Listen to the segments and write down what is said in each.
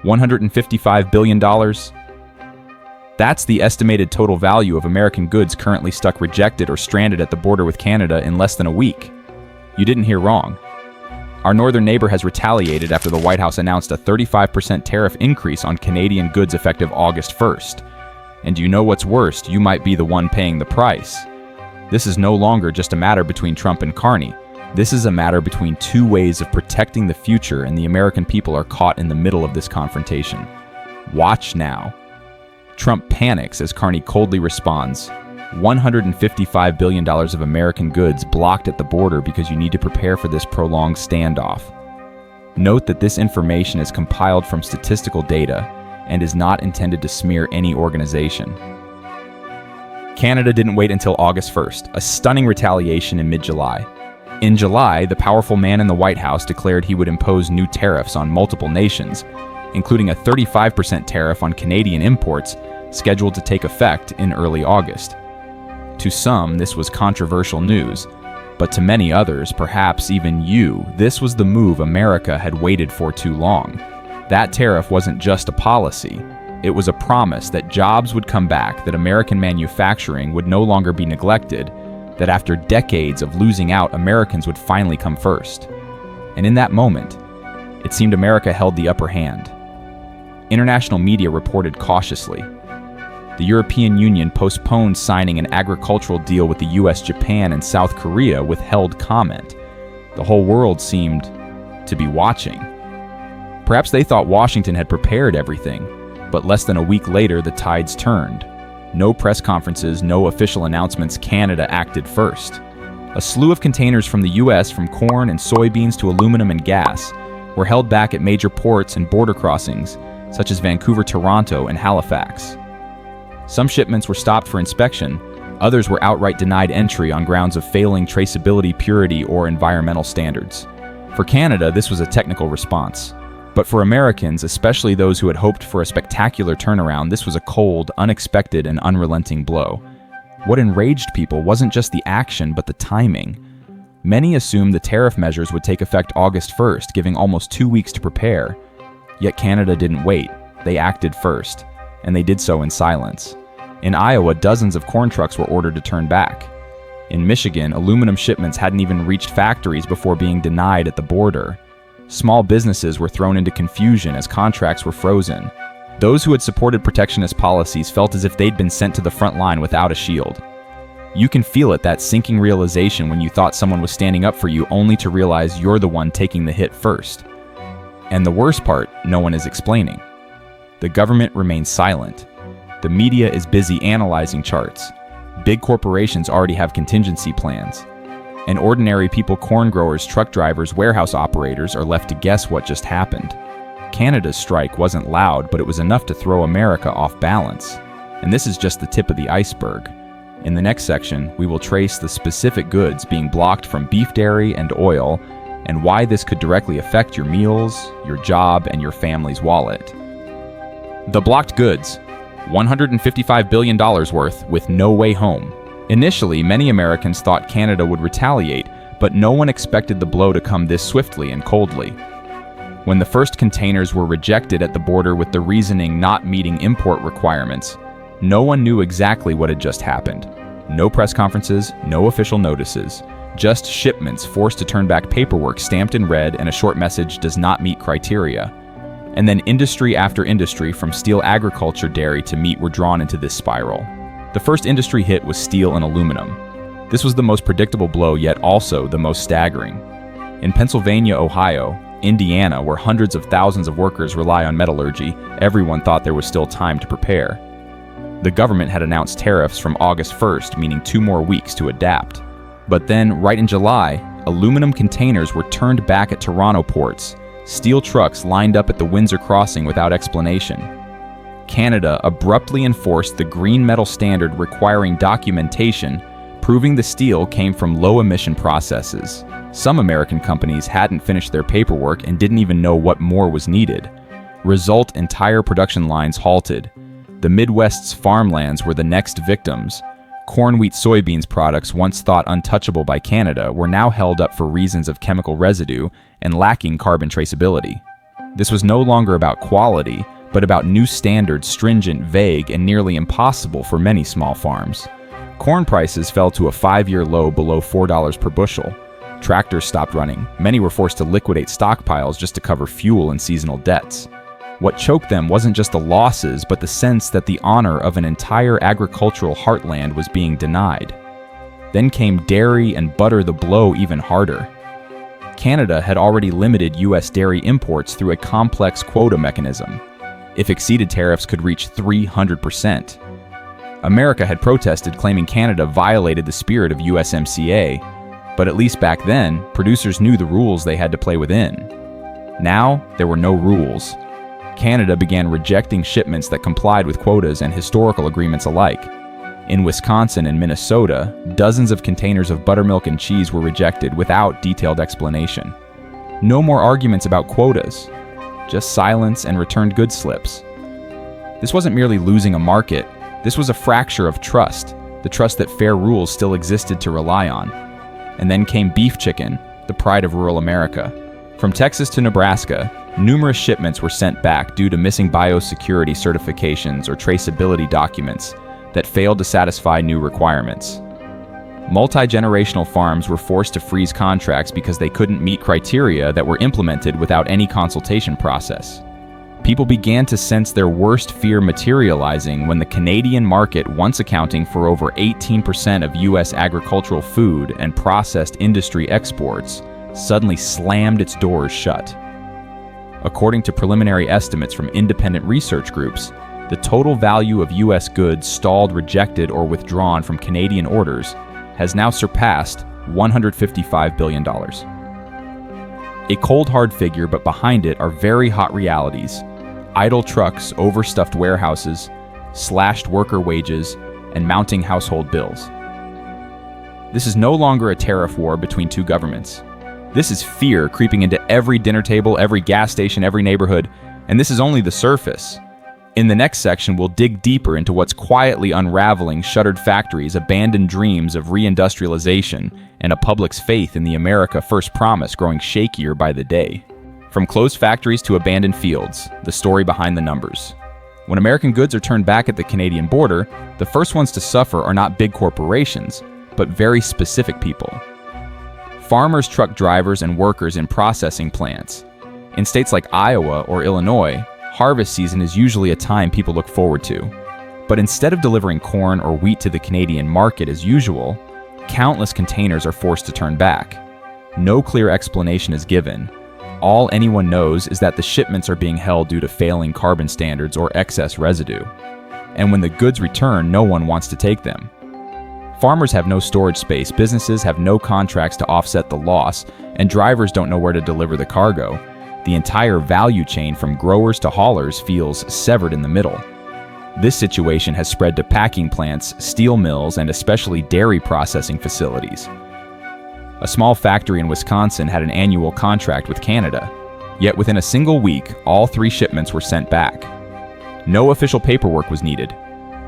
$155 billion? That's the estimated total value of American goods currently stuck rejected or stranded at the border with Canada in less than a week. You didn't hear wrong. Our northern neighbor has retaliated after the White House announced a 35% tariff increase on Canadian goods effective August 1st. And you know what's worse, you might be the one paying the price. This is no longer just a matter between Trump and Carney. This is a matter between two ways of protecting the future, and the American people are caught in the middle of this confrontation. Watch now. Trump panics as Carney coldly responds, $155 billion of American goods blocked at the border because you need to prepare for this prolonged standoff. Note that this information is compiled from statistical data and is not intended to smear any organization. Canada didn't wait until August 1st, a stunning retaliation in mid-July. In July, the powerful man in the White House declared he would impose new tariffs on multiple nations, including a 35% tariff on Canadian imports scheduled to take effect in early August. To some, this was controversial news, but to many others, perhaps even you, this was the move America had waited for too long. That tariff wasn't just a policy. It was a promise that jobs would come back, that American manufacturing would no longer be neglected, that after decades of losing out, Americans would finally come first. And in that moment, it seemed America held the upper hand. International media reported cautiously. The European Union postponed signing an agricultural deal with the U.S., Japan, and South Korea with held comment. The whole world seemed to be watching. Perhaps they thought Washington had prepared everything, but less than a week later, the tides turned. No press conferences, no official announcements. Canada acted first. A slew of containers from the U.S., from corn and soybeans to aluminum and gas, were held back at major ports and border crossings, such as Vancouver, Toronto, and Halifax. Some shipments were stopped for inspection, others were outright denied entry on grounds of failing traceability, purity, or environmental standards. For Canada, this was a technical response. But for Americans, especially those who had hoped for a spectacular turnaround, this was a cold, unexpected, and unrelenting blow. What enraged people wasn't just the action, but the timing. Many assumed the tariff measures would take effect August 1st, giving almost 2 weeks to prepare. Yet Canada didn't wait. They acted first, and they did so in silence. In Iowa, dozens of corn trucks were ordered to turn back. In Michigan, aluminum shipments hadn't even reached factories before being denied at the border. Small businesses were thrown into confusion as contracts were frozen. Those who had supported protectionist policies felt as if they'd been sent to the front line without a shield. You can feel it, that sinking realization when you thought someone was standing up for you, only to realize you're the one taking the hit first. And the worst part, no one is explaining. The government remains silent. The media is busy analyzing charts. Big corporations already have contingency plans. And ordinary people, corn growers, truck drivers, warehouse operators, are left to guess what just happened. Canada's strike wasn't loud, but it was enough to throw America off balance. And this is just the tip of the iceberg. In the next section, we will trace the specific goods being blocked from beef, dairy, and oil, and why this could directly affect your meals, your job, and your family's wallet. The blocked goods, $155 billion worth, with no way home. Initially, many Americans thought Canada would retaliate, but no one expected the blow to come this swiftly and coldly. When the first containers were rejected at the border with the reasoning not meeting import requirements, no one knew exactly what had just happened. No press conferences, no official notices, just shipments forced to turn back paperwork stamped in red and a short message does not meet criteria. And then industry after industry, from steel, agriculture, dairy to meat, were drawn into this spiral. The first industry hit was steel and aluminum. This was the most predictable blow, yet also the most staggering. In Pennsylvania, Ohio, Indiana, where hundreds of thousands of workers rely on metallurgy, everyone thought there was still time to prepare. The government had announced tariffs from August 1st, meaning 2 more weeks to adapt. But then, right in July, aluminum containers were turned back at Toronto ports. Steel trucks lined up at the Windsor crossing without explanation. Canada abruptly enforced the green metal standard requiring documentation, proving the steel came from low-emission processes. Some American companies hadn't finished their paperwork and didn't even know what more was needed. Result, entire production lines halted. The Midwest's farmlands were the next victims. Corn, wheat, soybeans products, once thought untouchable by Canada, were now held up for reasons of chemical residue and lacking carbon traceability. This was no longer about quality, but about new standards, stringent, vague, and nearly impossible for many small farms. Corn prices fell to a 5-year low below $4 per bushel. Tractors stopped running. Many were forced to liquidate stockpiles just to cover fuel and seasonal debts. What choked them wasn't just the losses, but the sense that the honor of an entire agricultural heartland was being denied. Then came dairy and butter, the blow even harder. Canada had already limited U.S. dairy imports through a complex quota mechanism. If exceeded, tariffs could reach 300%. America had protested, claiming Canada violated the spirit of USMCA, but at least back then, producers knew the rules they had to play within. Now, there were no rules. Canada began rejecting shipments that complied with quotas and historical agreements alike. In Wisconsin and Minnesota, dozens of containers of buttermilk and cheese were rejected without detailed explanation. No more arguments about quotas, just silence and returned goods slips. This wasn't merely losing a market, this was a fracture of trust, the trust that fair rules still existed to rely on. And then came beef chicken, the pride of rural America. From Texas to Nebraska, numerous shipments were sent back due to missing biosecurity certifications or traceability documents that failed to satisfy new requirements. Multi-generational farms were forced to freeze contracts because they couldn't meet criteria that were implemented without any consultation process. People began to sense their worst fear materializing when the Canadian market, once accounting for over 18% of U.S. agricultural food and processed industry exports, suddenly slammed its doors shut. According to preliminary estimates from independent research groups, the total value of U.S. goods stalled, rejected, or withdrawn from Canadian orders has now surpassed $155 billion. A cold, hard figure, but behind it are very hot realities: idle trucks, overstuffed warehouses, slashed worker wages, and mounting household bills. This is no longer a tariff war between two governments. This is fear creeping into every dinner table, every gas station, every neighborhood, and this is only the surface. In the next section, we'll dig deeper into what's quietly unraveling shuttered factories, abandoned dreams of reindustrialization, and a public's faith in the America First promise growing shakier by the day. From closed factories to abandoned fields, the story behind the numbers. When American goods are turned back at the Canadian border, the first ones to suffer are not big corporations, but very specific people. Farmers, truck drivers, and workers in processing plants. In states like Iowa or Illinois, harvest season is usually a time people look forward to. But instead of delivering corn or wheat to the Canadian market as usual, countless containers are forced to turn back. No clear explanation is given. All anyone knows is that the shipments are being held due to failing carbon standards or excess residue. And when the goods return, no one wants to take them. Farmers have no storage space, businesses have no contracts to offset the loss, and drivers don't know where to deliver the cargo. The entire value chain from growers to haulers feels severed in the middle. This situation has spread to packing plants, steel mills, and especially dairy processing facilities. A small factory in Wisconsin had an annual contract with Canada, yet within a single week, all 3 shipments were sent back. No official paperwork was needed,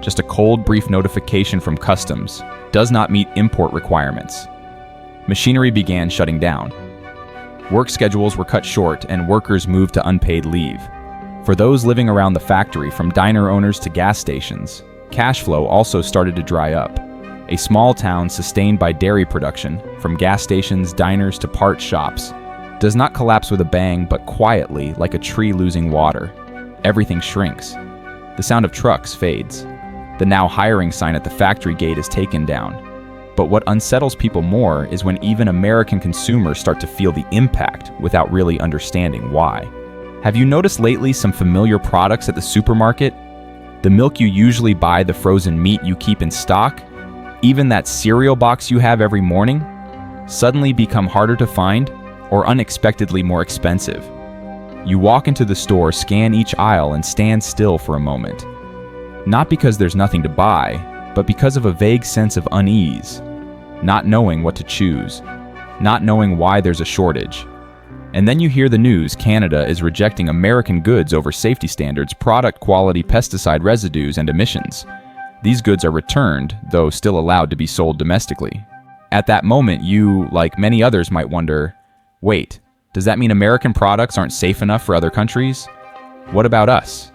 just a cold, brief notification from customs: does not meet import requirements. Machinery began shutting down. Work schedules were cut short and workers moved to unpaid leave. For those living around the factory, from diner owners to gas stations, cash flow also started to dry up. A small town sustained by dairy production, from gas stations, diners to part shops, does not collapse with a bang, but quietly, like a tree losing water. Everything shrinks. The sound of trucks fades. The now hiring sign at the factory gate is taken down. But what unsettles people more is when even American consumers start to feel the impact without really understanding why. Have you noticed lately some familiar products at the supermarket? The milk you usually buy, the frozen meat you keep in stock, even that cereal box you have every morning, suddenly become harder to find or unexpectedly more expensive. You walk into the store, scan each aisle, and stand still for a moment. Not because there's nothing to buy, but because of a vague sense of unease. Not knowing what to choose, not knowing why there's a shortage. And then you hear the news: Canada is rejecting American goods over safety standards, product quality, pesticide residues, and emissions. These goods are returned, though still allowed to be sold domestically. At that moment, you, like many others, might wonder, wait, Does that mean American products aren't safe enough for other countries? What about us?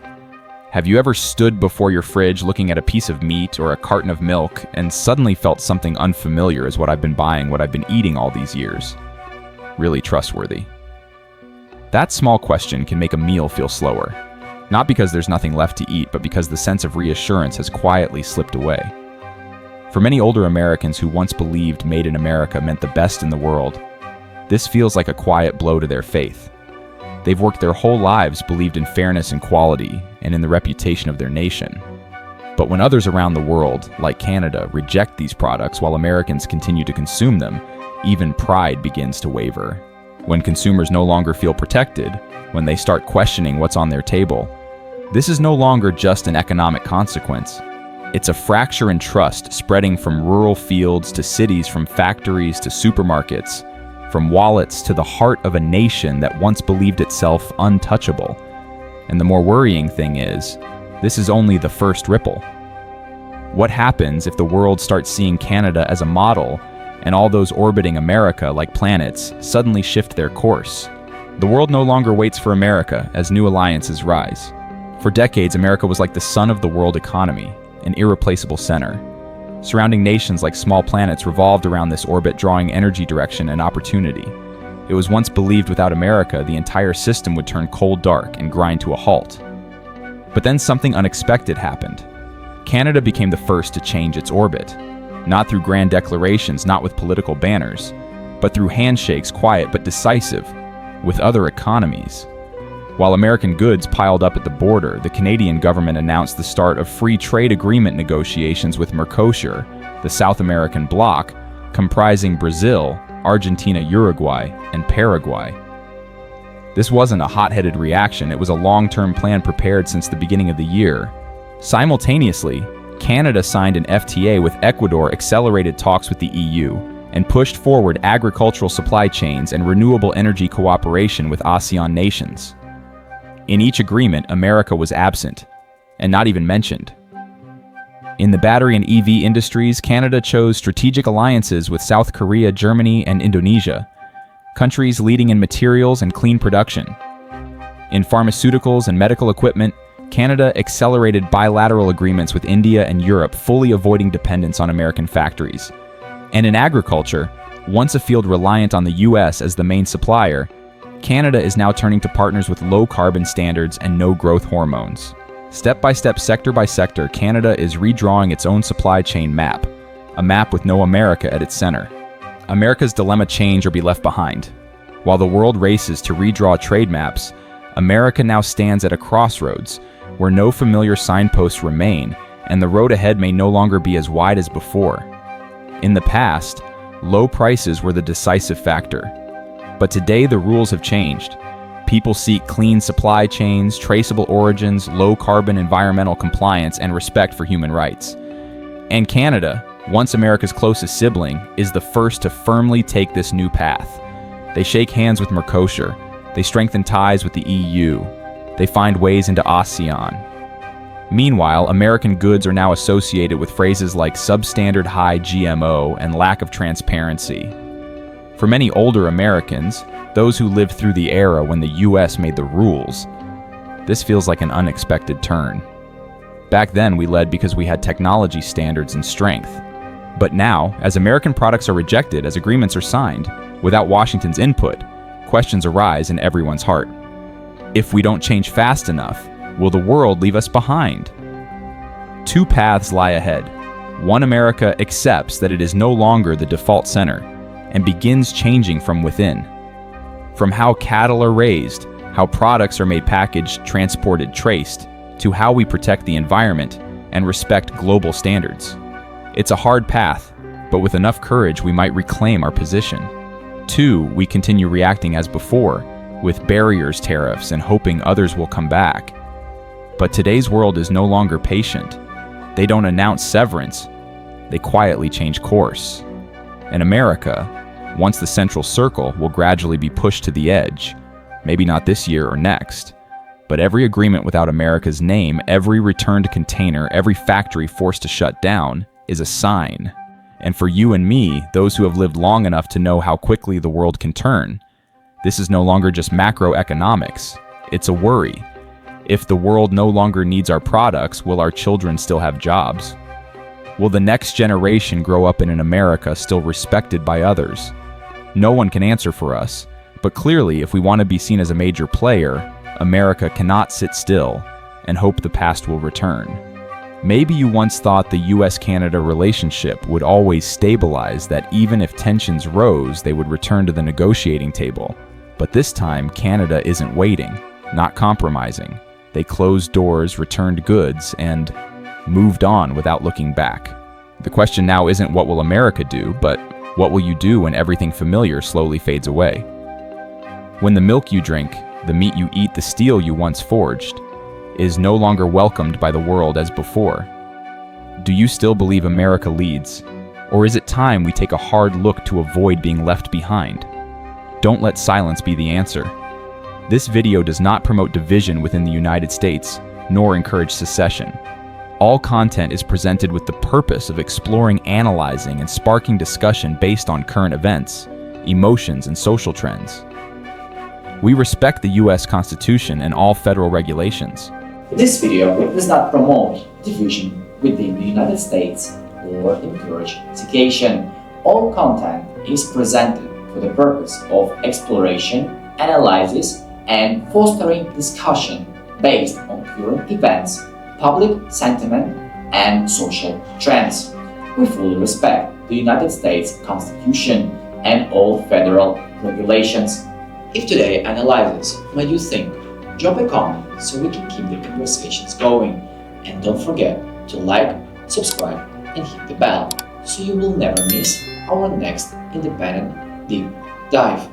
Have you ever stood before your fridge looking at a piece of meat or a carton of milk and suddenly felt something unfamiliar is what I've been buying, what I've been eating all these years? Really trustworthy? That small question can make a meal feel slower. Not because there's nothing left to eat, but because the sense of reassurance has quietly slipped away. For many older Americans who once believed Made in America meant the best in the world, this feels like a quiet blow to their faith. They've worked their whole lives, believed in fairness and quality, and in the reputation of their nation. But when others around the world, like Canada, reject these products while Americans continue to consume them, even pride begins to waver. When consumers no longer feel protected, when they start questioning what's on their table, this is no longer just an economic consequence. It's a fracture in trust spreading from rural fields to cities, from factories to supermarkets, from wallets to the heart of a nation that once believed itself untouchable. And the more worrying thing is, this is only the first ripple. What happens if the world starts seeing Canada as a model and all those orbiting America like planets suddenly shift their course? The world no longer waits for America as new alliances rise. For decades, America was like the sun of the world economy, an irreplaceable center. Surrounding nations like small planets revolved around this orbit, drawing energy, direction, and opportunity. It was once believed without America, the entire system would turn cold dark and grind to a halt. But then something unexpected happened. Canada became the first to change its orbit. Not through grand declarations, not with political banners, but through handshakes, quiet but decisive, with other economies. While American goods piled up at the border, the Canadian government announced the start of free trade agreement negotiations with Mercosur, the South American bloc, comprising Brazil, Argentina, Uruguay, and Paraguay. This wasn't a hot-headed reaction, it was a long-term plan prepared since the beginning of the year. Simultaneously, Canada signed an FTA with Ecuador, accelerated talks with the EU, and pushed forward agricultural supply chains and renewable energy cooperation with ASEAN nations. In each agreement, America was absent, and not even mentioned. In the battery and EV industries, Canada chose strategic alliances with South Korea, Germany, and Indonesia, countries leading in materials and clean production. In pharmaceuticals and medical equipment, Canada accelerated bilateral agreements with India and Europe, fully avoiding dependence on American factories. And in agriculture, once a field reliant on the U.S. as the main supplier, Canada is now turning to partners with low carbon standards and no growth hormones. Step by step, sector by sector, Canada is redrawing its own supply chain map, a map with no America at its center. America's dilemma: change or be left behind. While the world races to redraw trade maps, America now stands at a crossroads where no familiar signposts remain, and the road ahead may no longer be as wide as before. In the past, low prices were the decisive factor. But today the rules have changed. People seek clean supply chains, traceable origins, low-carbon environmental compliance, and respect for human rights. And Canada, once America's closest sibling, is the first to firmly take this new path. They shake hands with Mercosur. They strengthen ties with the EU. They find ways into ASEAN. Meanwhile, American goods are now associated with phrases like substandard high GMO and lack of transparency. For many older Americans, those who lived through the era when the U.S. made the rules, this feels like an unexpected turn. Back then, we led because we had technology standards and strength. But now, as American products are rejected, as agreements are signed, without Washington's input, questions arise in everyone's heart. If we don't change fast enough, will the world leave us behind? Two paths lie ahead. One, America accepts that it is no longer the default center and begins changing from within. From how cattle are raised, how products are made, packaged, transported, traced, to how we protect the environment and respect global standards. It's a hard path, but with enough courage we might reclaim our position. Two, we continue reacting as before, with barriers, tariffs, and hoping others will come back. But today's world is no longer patient. They don't announce severance, they quietly change course. And America, once the central circle, will gradually be pushed to the edge. Maybe not this year or next, but every agreement without America's name, every returned container, every factory forced to shut down is a sign. And for you and me, those who have lived long enough to know how quickly the world can turn, This is no longer just macroeconomics, it's a worry. If the world no longer needs our products, will our children still have jobs? Will the next generation grow up in an America still respected by others? No one can answer for us, but clearly, if we want to be seen as a major player, America cannot sit still and hope the past will return. Maybe you once thought the U.S.-Canada relationship would always stabilize, that even if tensions rose, they would return to the negotiating table. But this time, Canada isn't waiting, not compromising. They closed doors, returned goods, and moved on without looking back. The question now isn't what will America do, but what will you do when everything familiar slowly fades away? When the milk you drink, the meat you eat, the steel you once forged, is no longer welcomed by the world as before. Do you still believe America leads? Or is it time we take a hard look to avoid being left behind? Don't let silence be the answer. This video does not promote division within the United States, nor encourage secession. All content is presented with the purpose of exploring, analyzing, and sparking discussion based on current events, emotions, and social trends. We respect the U.S. Constitution and all federal regulations. This video does not promote division within the United States or encourage secession. All content is presented for the purpose of exploration, analysis, and fostering discussion based on current events, public sentiment, and social trends. We fully respect the United States Constitution and all federal regulations. If today's analysis made you think, drop a comment so we can keep the conversations going. And don't forget to like, subscribe, and hit the bell so you will never miss our next independent deep dive.